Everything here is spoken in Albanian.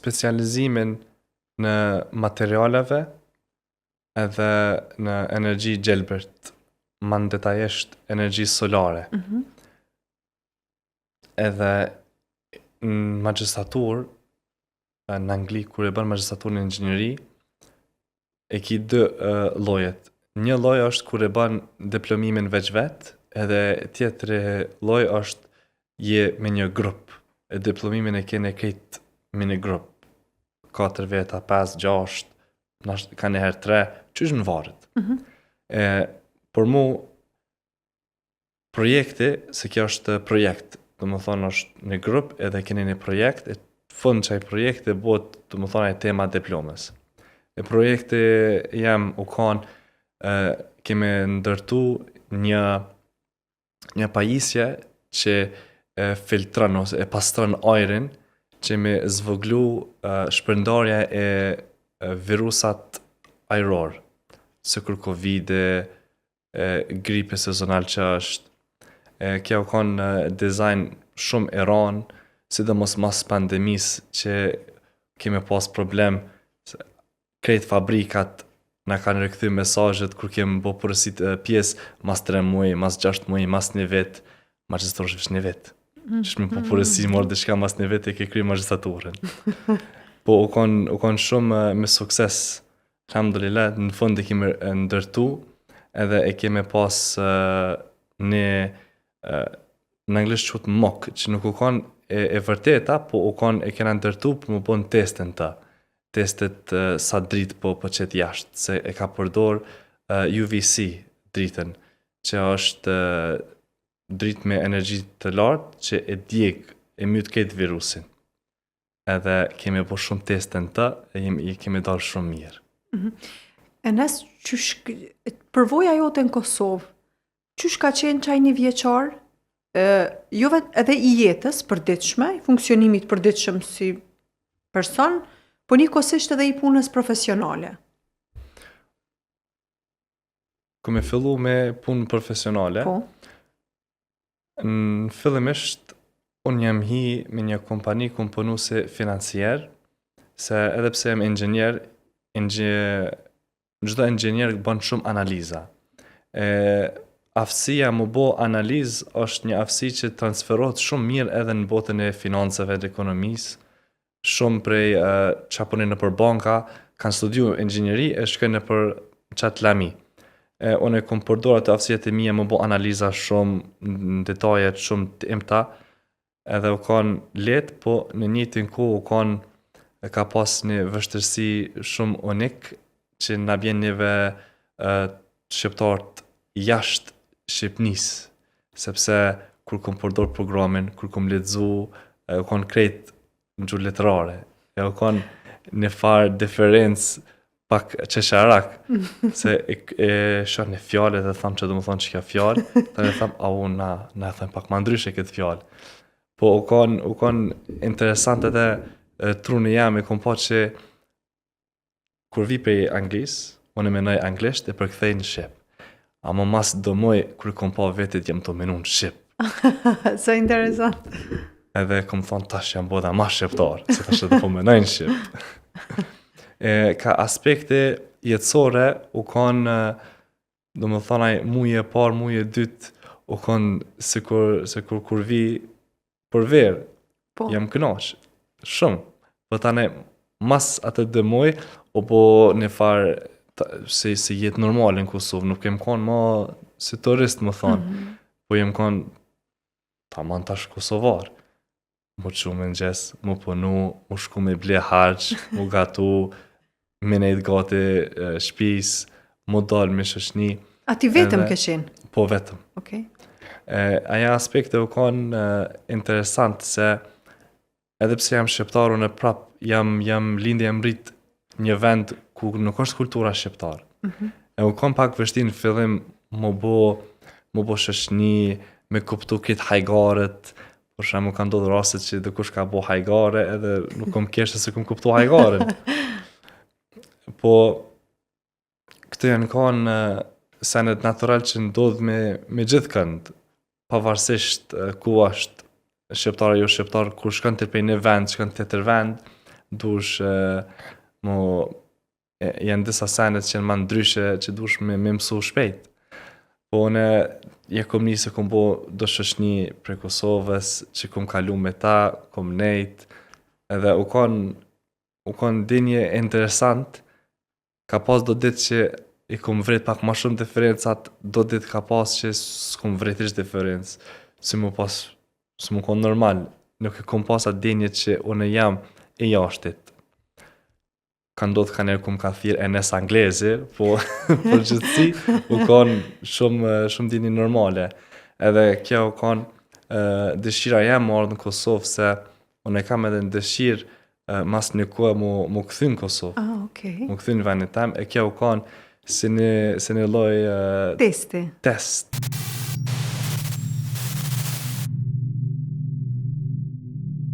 specializimin në materialeve edhe në energji gjelbërt, më detajisht energji solare. Edhe në magjistratur, në Angli, kur e bën magjistraturën në inxhinieri, e ki dy llojet. Një lloj është kur e bën diplomimin veç, edhe tjetri lloj është je me një grup. E diplomimin e kene krejt me një grup. 4 veta, 5, 6, ka njëherë 3, qysh në varet. Por mu, projekti, se kjo është projekt, do më thonë është një grup edhe keni një projekt, e fund qaj projekti bot, do më thonë e tema diplomës. E projekti jam u kanë, kemi ndërtu një pajisje që filtron ose e pastron ajrin që me zvoglu shpërndarja e virusat ajror, sikur Covid, gripe sezonal që është. Kjo kanë dizajn shumë i ranë, sidomos mas pandemisë që kemi pas problem, krejt fabrikat na kanë rikthy mesazhet kur kemi bo përësit pjesë mas 3 muaj, mas 6 muaj, mas 1 vit, magjistratur është 1 vit. Që më po përësi morë dhe shka mas 1 vit e ke kry magistraturën. Po u kanë shumë me sukses, alhamdulillah, në fund e kemi ndërtu, edhe e kemi pas në anglisht quhet mock, që nuk u kanë e vërteta, po u kanë e kena ndërtu për më bon testin ta. Testet sa dritë po qëtë jashtë, se e ka përdor UVC dritën, që është dritë me energji të lartë që e djeg, e myt këtë virusin. Edhe kemi po shumë testin të, e kemi dalë shumë mirë. E nësë përvoja jote në Kosovë, qysh ka qenë qaj një vjeqar, jo edhe i jetës përditshme, i funksionimit përditshëm si person, po njëkohësisht edhe i punës profesionale? Ku me fillu me punë profesionale, në fillimisht, unë jam hi me një kompani komponuese financier, se edhe pse jam inxhinier, çdo inxhinier bën shumë analiza. Aftësia më bo analizë është një aftësi që transferohet shumë mirë edhe në botën e financave dhe ekonomisë. Shumë prej që punin në për banka, kanë studiu inxhinieri e shkojnë në për qatë lami. Unë e kom përdor atë aftësijet e mia më bo analiza shumë në detajet shumë të imta, edhe u kanë letë, po në njëjtin kohë u kanë ka pas një vështirësi shumë unik që na bjen njëve shqiptarët jashtë Shqipnisë, sepse kur kom përdor programin, kur kom lexu, u kanë krejt në gjuhë letrare, u kanë një farë diferencë pak qesharak, se e shoh një fjallë dhe tham që do më thonë që kjo fjallë, të ne tham, na e tham pak ma ndryshe këtë fjallë. Po u kanë interesant edhe truni jam e kom pa që kur vi prej Anglisë, unë e menoj anglisht e përkthej në Shqip. A më mas do moj, kur kom pa vetit, jam të menu në Shqip. Sa interesant. Edhe kom thonë tash jam boda ma shqiptar, se tash edhe po menoj në Shqip. Ka aspekte jetësore, u kanë, do më thonaj, muje par, muje dyt, u kanë se kur vi për verë, jam kënaq, shumë. Po tane, mas atë dëmoj, u po një farë, se jetë normal në Kosovë, nuk kem kanë ma si turist, më thonë, po jem kanë, ta man tash Kosovar. Mu që me nxes, mu punu, mu shku me ble harq, mu gatu, me nejt gati shpis, mu dal me shoshni. A ti vetëm këshin? Po vetëm. Okay. Aja aspekte u kanë interesant, se edhe pse jam shqiptar, unë prap, jam lindi, jam rrit një vend ku nuk është kultura shqiptar. E u kanë pak vështirë në fillim më bo shoshni, me kuptu këtë hajgarët. Për shembull kanë ndodhur raste që dikush ka bo hajgare edhe nuk kom keshte se kom kuptu hajgaren. Po këtë janë kanë senet natural që ndodh me gjithë kënd, pavarësisht ku është shqiptar jo shqiptar, kur shkon të prej një vend, shkon të tjetër vend, dush janë disa senet që janë ma ndryshe që dush me mësu shpejt. Po une kom nisë kom bo do shoqni prej Kosovës që kom kalu me ta, kom nejt, edhe u kon dinje interesant, ka pas do ditë që i kom vret pak ma shumë diferencat, do ditë ka pas që s'kom vret ish diferencë, si mu kon normal, nuk e kom pas atë dinje që une jam i jashtit. Ka ndodhë ka njerë kum ka thirë NS anglezi, po për gjithësi u kon shumë dini normale. Edhe kjo u kon dëshira jem më ardhë në Kosovë, se unë e kam edhe në dëshirë mas një kohë mu këthy në Kosovë. Ah, okay. Mu këthy në venit tem, e kjo u kon si një lloj Testi. test.